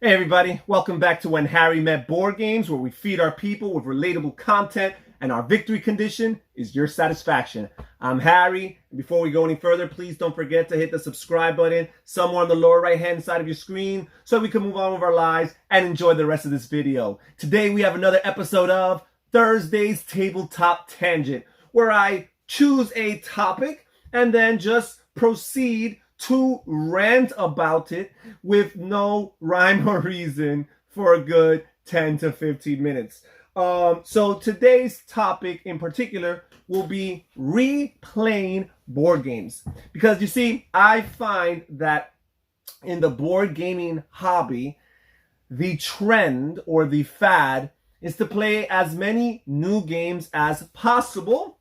Hey everybody, welcome back to When Harry Met Board Games, where we feed our people with relatable content and our victory condition is your satisfaction. I'm Harry, and before we go any further, please don't forget to hit the subscribe button somewhere on the lower right hand side of your screen so we can move on with our lives and enjoy the rest of this video. Today we have another episode of Thursday's Tabletop Tangent, where I choose a topic and then just proceed to rant about it with no rhyme or reason for a good 10 to 15 minutes. So today's topic in particular will be replaying board games. Because you see, I find that in the board gaming hobby, the trend or the fad is to play as many new games as possible,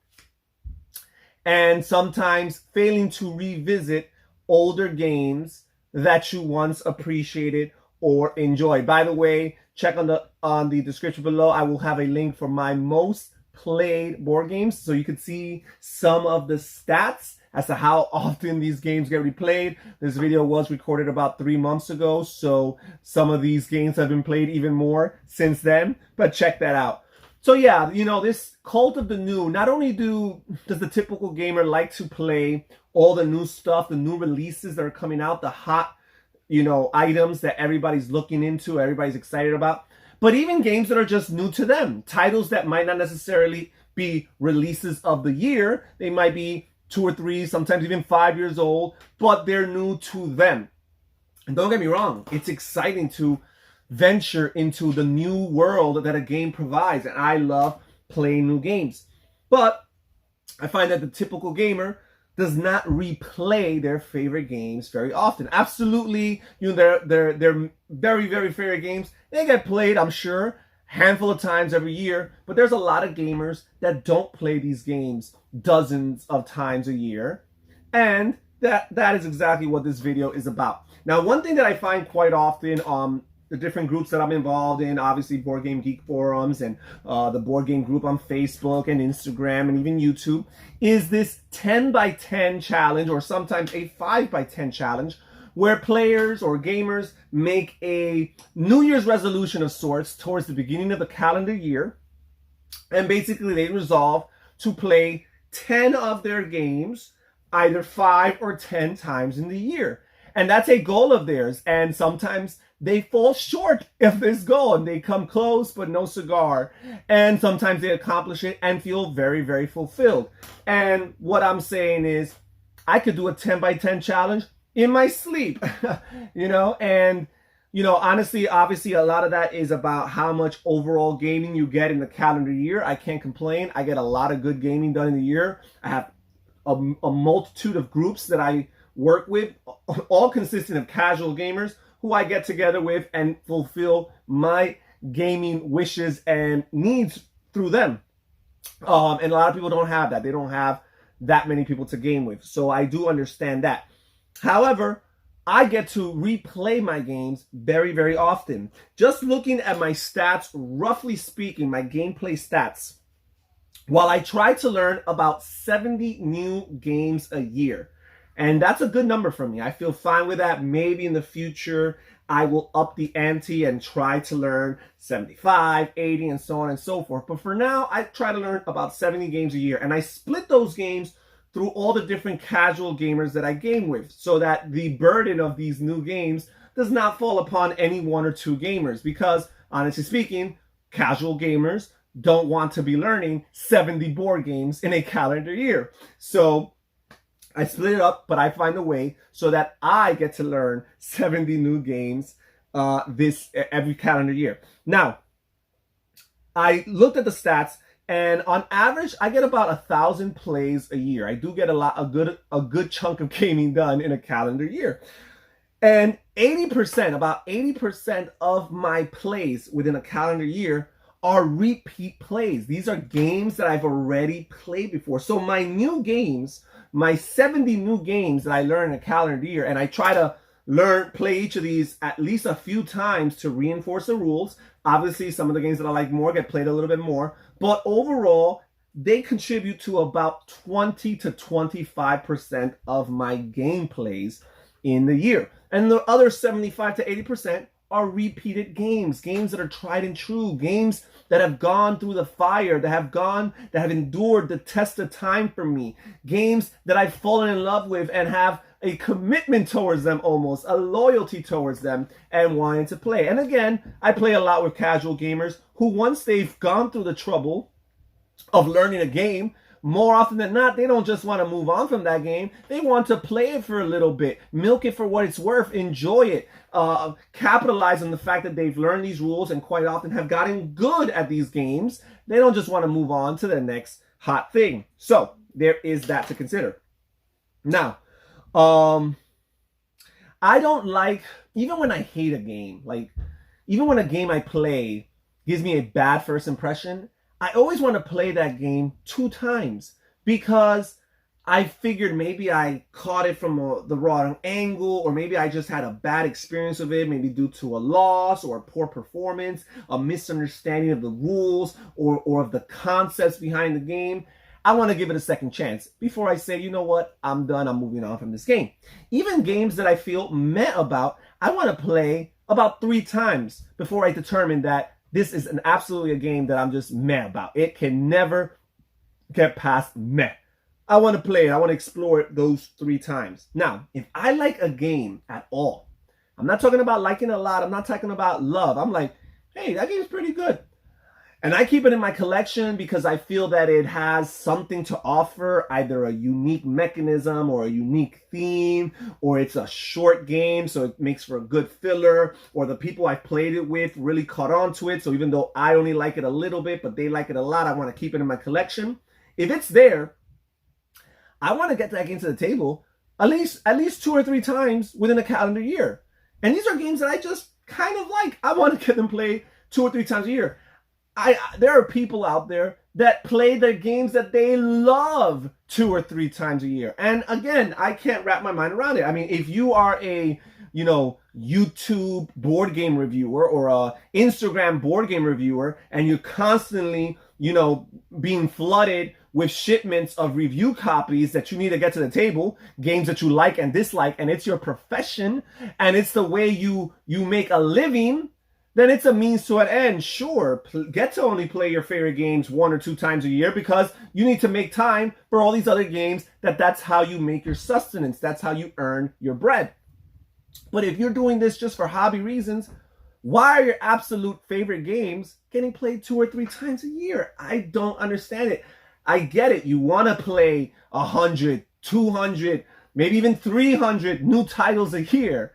and sometimes failing to revisit older games that you once appreciated or enjoyed. By the way, check on the description below. I will have a link for my most played board games, so you can see some of the stats as to how often these games get replayed. This video was recorded about 3 months ago, so some of these games have been played even more since then, but check that out. So yeah, you know, this cult of the new, not only does the typical gamer like to play all the new stuff, the new releases that are coming out, the hot, items that everybody's looking into, everybody's excited about, but even games that are just new to them, titles that might not necessarily be releases of the year. They might be 2 or 3, sometimes even 5 years old, but they're new to them. And don't get me wrong, it's exciting to venture into the new world that a game provides, and I love playing new games. But I find that the typical gamer does not replay their favorite games very often. Absolutely, they're very, very favorite games. They get played, I'm sure, handful of times every year, but there's a lot of gamers that don't play these games dozens of times a year, and that is exactly what this video is about. Now, one thing that I find quite often the different groups that I'm involved in, obviously Board Game Geek forums and the board game group on Facebook and Instagram and even YouTube, is this 10 by 10 challenge, or sometimes a 5 by 10 challenge, where players or gamers make a New Year's resolution of sorts towards the beginning of the calendar year, and basically they resolve to play 10 of their games either 5 or 10 times in the year. And that's a goal of theirs, and sometimes they fall short of this goal and they come close but no cigar, and sometimes they accomplish it and feel very, very fulfilled. And what I'm saying is, I could do a 10 by 10 challenge in my sleep. Honestly, obviously a lot of that is about how much overall gaming you get in the calendar year. I can't complain. I get a lot of good gaming done in the year. I have a multitude of groups that I work with, all consisting of casual gamers who I get together with and fulfill my gaming wishes and needs through them. And a lot of people don't have that. They don't have that many people to game with. So I do understand that. However, I get to replay my games very, very often. Just looking at my stats, roughly speaking, my gameplay stats, while I try to learn about 70 new games a year, and that's a good number for me. I feel fine with that. Maybe in the future, I will up the ante and try to learn 75, 80, and so on and so forth. But for now, I try to learn about 70 games a year. And I split those games through all the different casual gamers that I game with, so that the burden of these new games does not fall upon any 1 or 2 gamers. Because, honestly speaking, casual gamers don't want to be learning 70 board games in a calendar year. So I split it up, but I find a way so that I get to learn 70 new games every calendar year. Now, I looked at the stats, and on average, I get about 1,000 plays a year. I do get a good chunk of gaming done in a calendar year. And about 80% of my plays within a calendar year are repeat plays. These are games that I've already played before. So my new games, my 70 new games that I learn in a calendar year, and I try to play each of these at least a few times to reinforce the rules. Obviously, some of the games that I like more get played a little bit more, but overall, they contribute to about 20 to 25% of my game plays in the year. And the other 75 to 80% are repeated games, games that are tried and true, games that have gone through the fire, that have endured the test of time for me, games that I've fallen in love with and have a commitment towards them, almost a loyalty towards them, and wanting to play. And again, I play a lot with casual gamers who, once they've gone through the trouble of learning a game, more often than not, they don't just want to move on from that game. They want to play it for a little bit, milk it for what it's worth, enjoy it, capitalize on the fact that they've learned these rules and quite often have gotten good at these games. They don't just want to move on to the next hot thing. So there is that to consider. Now, I don't like, even when I hate a game, like even when a game I play gives me a bad first impression, I always want to play that game 2 times because I figured maybe I caught it from the wrong angle, or maybe I just had a bad experience with it, maybe due to a loss or a poor performance, a misunderstanding of the rules or of the concepts behind the game. I want to give it a second chance before I say, you know what, I'm done, I'm moving on from this game. Even games that I feel meh about, I want to play about 3 times before I determine that this is absolutely a game that I'm just meh about. It can never get past meh. I want to play it. I want to explore it those 3 times. Now, if I like a game at all, I'm not talking about liking a lot. I'm not talking about love. I'm like, hey, that game's pretty good. And I keep it in my collection because I feel that it has something to offer, either a unique mechanism or a unique theme, or it's a short game, so it makes for a good filler, or the people I've played it with really caught on to it. So even though I only like it a little bit, but they like it a lot, I want to keep it in my collection. If it's there, I want to get that game to the table at least 2 or 3 times within a calendar year. And these are games that I just kind of like. I want to get them played 2 or 3 times a year. There are people out there that play their games that they love 2 or 3 times a year. And again, I can't wrap my mind around it. I mean, if you are a, YouTube board game reviewer or a Instagram board game reviewer, and you're constantly, being flooded with shipments of review copies that you need to get to the table, games that you like and dislike, and it's your profession, and it's the way you make a living, then it's a means to an end. Sure, get to only play your favorite games 1 or 2 times a year because you need to make time for all these other games. That's how you make your sustenance. That's how you earn your bread. But if you're doing this just for hobby reasons, why are your absolute favorite games getting played 2 or 3 times a year? I don't understand it. I get it. You want to play 100, 200, maybe even 300 new titles a year.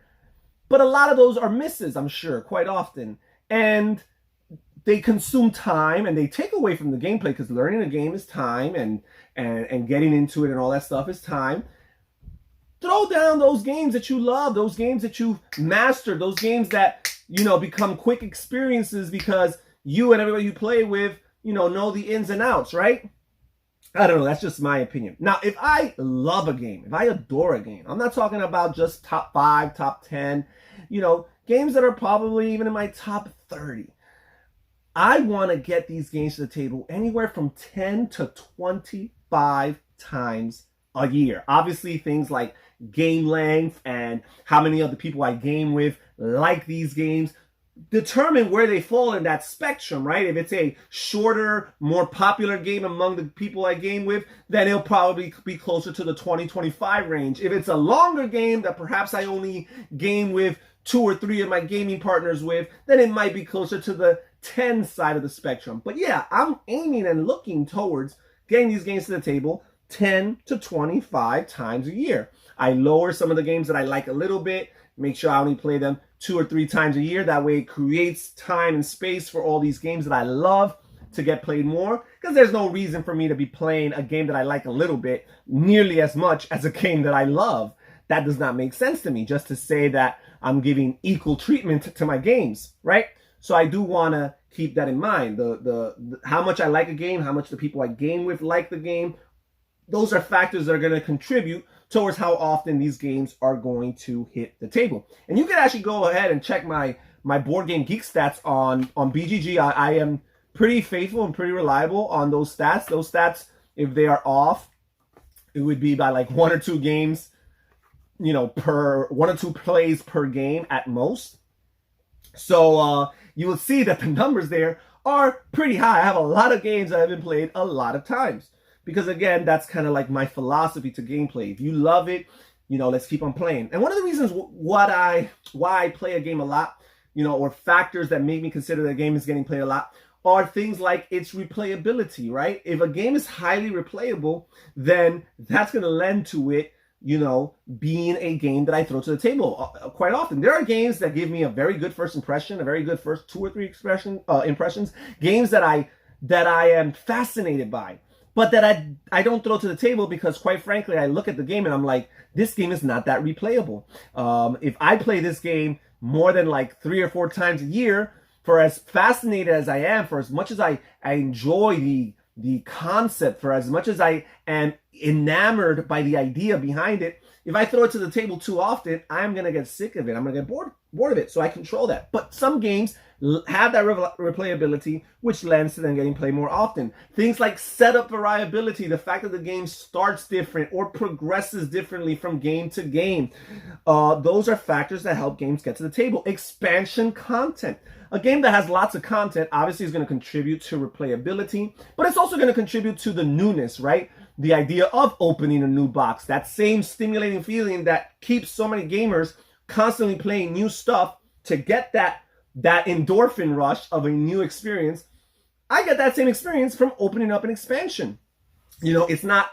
But a lot of those are misses, I'm sure, quite often. And they consume time and they take away from the gameplay, because learning a game is time and getting into it and all that stuff is time. Throw down those games that you love, those games that you mastered, those games that, become quick experiences because you and everybody you play with, know the ins and outs, right? I don't know. That's just my opinion. Now, if I love a game, if I adore a game, I'm not talking about just top 5, top 10, games that are probably even in my top 30. I want to get these games to the table anywhere from 10 to 25 times a year. Obviously, things like game length and how many other people I game with like these games determine where they fall in that spectrum, right? If it's a shorter, more popular game among the people I game with, then it'll probably be closer to the 20-25 range. If it's a longer game that perhaps I only game with 2 or 3 of my gaming partners with, then it might be closer to the 10 side of the spectrum. But yeah, I'm aiming and looking towards getting these games to the table 10 to 25 times a year. I lower some of the games that I like a little bit, make sure I only play them 2 or 3 times a year. That way it creates time and space for all these games that I love to get played more, because there's no reason for me to be playing a game that I like a little bit nearly as much as a game that I love. That does not make sense to me, just to say that I'm giving equal treatment to my games, right? So I do want to keep that in mind. The how much I like a game, how much the people I game with like the game, those are factors that are going to contribute towards how often these games are going to hit the table. And you can actually go ahead and check my Board Game Geek stats on BGG. I am pretty faithful and pretty reliable on those stats. Those stats, if they are off, it would be by like 1 or 2 games, per 1 or 2 plays per game at most. So you will see that the numbers there are pretty high. I have a lot of games that have been played a lot of times because, again, that's kind of like my philosophy to gameplay. If you love it, let's keep on playing. And one of the reasons why I play a game a lot, or factors that make me consider that a game is getting played a lot, are things like its replayability, right? If a game is highly replayable, then that's going to lend to it, being a game that I throw to the table quite often. There are games that give me a very good first impression, a very good first 2 or 3 impressions, games that I am fascinated by, but that I don't throw to the table because, quite frankly, I look at the game and I'm like, this game is not that replayable. If I play this game more than like 3 or 4 times a year, for as fascinated as I am, for as much as I enjoy the concept, for as much as I am enamored by the idea behind it, if I throw it to the table too often, I'm going to get sick of it. I'm going to get bored of it. So I control that. But some games have that replayability, which lends to them getting played more often. Things like setup variability, the fact that the game starts different or progresses differently from game to game. Those are factors that help games get to the table. Expansion content. A game that has lots of content obviously is going to contribute to replayability, but it's also going to contribute to the newness, right? The idea of opening a new box, that same stimulating feeling that keeps so many gamers constantly playing new stuff to get that endorphin rush of a new experience. I get that same experience from opening up an expansion. It's not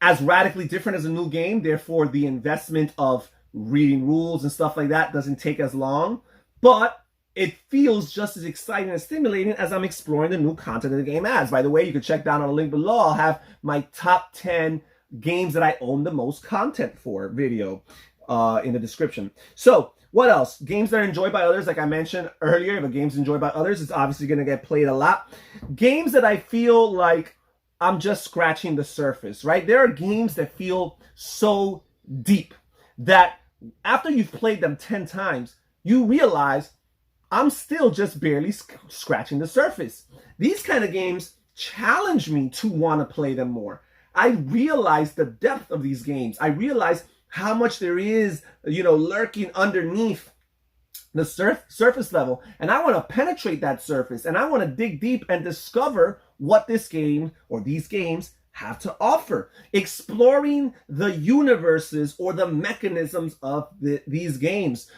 as radically different as a new game, therefore the investment of reading rules and stuff like that doesn't take as long, but it feels just as exciting and stimulating as I'm exploring the new content that the game has. By the way, you can check down on a link below. I'll have my top 10 games that I own the most content for video in the description. So what else? Games that are enjoyed by others, like I mentioned earlier, if a game's enjoyed by others, it's obviously going to get played a lot. Games that I feel like I'm just scratching the surface, right? There are games that feel so deep that after you've played them 10 times, you realize I'm still just barely scratching the surface. These kind of games challenge me to want to play them more. I realize the depth of these games. I realize how much there is, lurking underneath the surface level. And I want to penetrate that surface. And I want to dig deep and discover what this game or these games have to offer. Exploring the universes or the mechanisms of these games.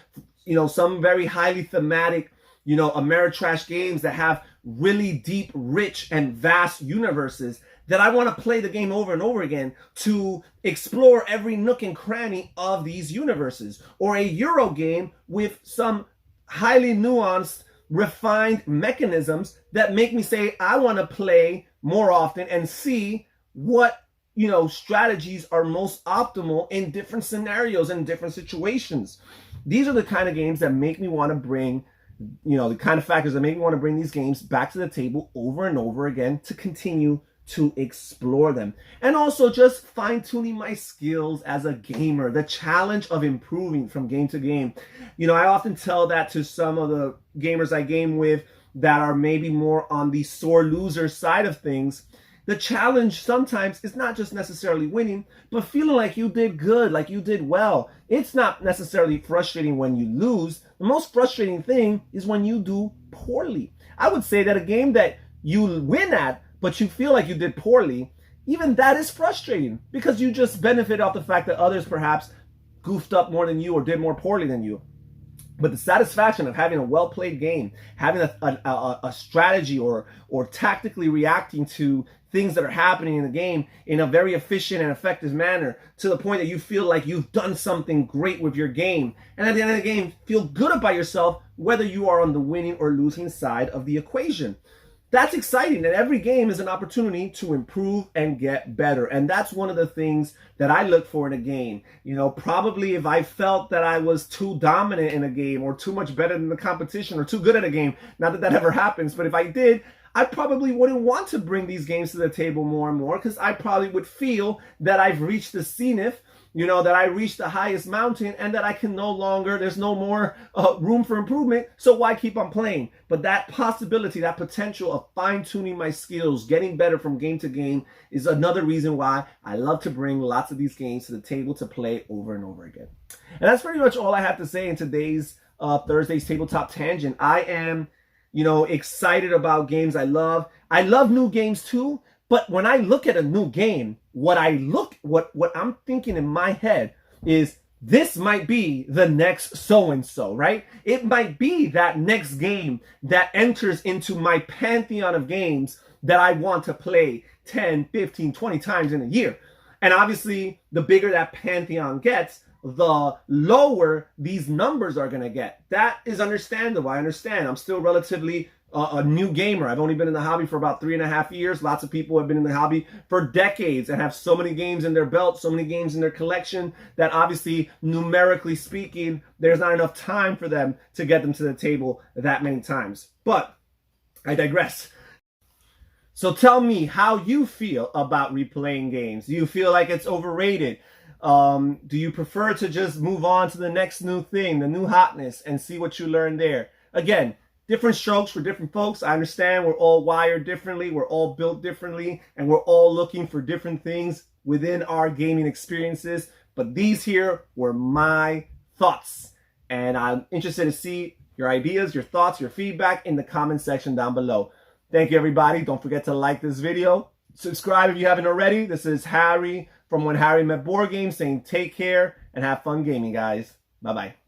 Some very highly thematic, Ameritrash games that have really deep, rich, and vast universes that I want to play the game over and over again to explore every nook and cranny of these universes. Or a Euro game with some highly nuanced, refined mechanisms that make me say, I want to play more often and see what strategies are most optimal in different scenarios and different situations. These are the kind of games that make me want to bring, the kind of factors that make me want to bring these games back to the table over and over again to continue to explore them. And also just fine-tuning my skills as a gamer, the challenge of improving from game to game. I often tell that to some of the gamers I game with that are maybe more on the sore loser side of things. The challenge sometimes is not just necessarily winning, but feeling like you did good, like you did well. It's not necessarily frustrating when you lose. The most frustrating thing is when you do poorly. I would say that a game that you win at, but you feel like you did poorly, even that is frustrating because you just benefit off the fact that others perhaps goofed up more than you or did more poorly than you. But the satisfaction of having a well-played game, having a strategy or tactically reacting to things that are happening in the game in a very efficient and effective manner to the point that you feel like you've done something great with your game. And at the end of the game, feel good about yourself, whether you are on the winning or losing side of the equation. That's exciting, and every game is an opportunity to improve and get better. And that's one of the things that I look for in a game. Probably if I felt that I was too dominant in a game or too much better than the competition or too good at a game, not that that ever happens, but if I did, I probably wouldn't want to bring these games to the table more and more because I probably would feel that I've reached the zenith, that I reached the highest mountain and that I can no longer, there's no more room for improvement, so why keep on playing? But that possibility, that potential of fine-tuning my skills, getting better from game to game is another reason why I love to bring lots of these games to the table to play over and over again. And that's pretty much all I have to say in today's Thursday's Tabletop Tangent. I am, excited about games I love. I love new games too, but when I look at a new game, what I'm thinking in my head is, this might be the next so-and-so, right? It might be that next game that enters into my pantheon of games that I want to play 10, 15, 20 times in a year. And obviously, the bigger that pantheon gets, the lower these numbers are going to get. That is understandable. I understand. I'm still relatively a new gamer. I've only been in the hobby for about 3.5 years. Lots of people have been in the hobby for decades and have so many games in their belt, so many games in their collection, that obviously, numerically speaking, there's not enough time for them to get them to the table that many times. But I digress. So tell me how you feel about replaying games. Do you feel like it's overrated? Do you prefer to just move on to the next new thing, the new hotness, and see what you learn there? Again, different strokes for different folks. I understand we're all wired differently, we're all built differently, and we're all looking for different things within our gaming experiences. But these here were my thoughts, and I'm interested to see your ideas, your thoughts, your feedback in the comment section down below. Thank you, everybody. Don't forget to like this video. Subscribe if you haven't already. This is Harry from When Harry Met Board Games saying take care and have fun gaming, guys. Bye-bye.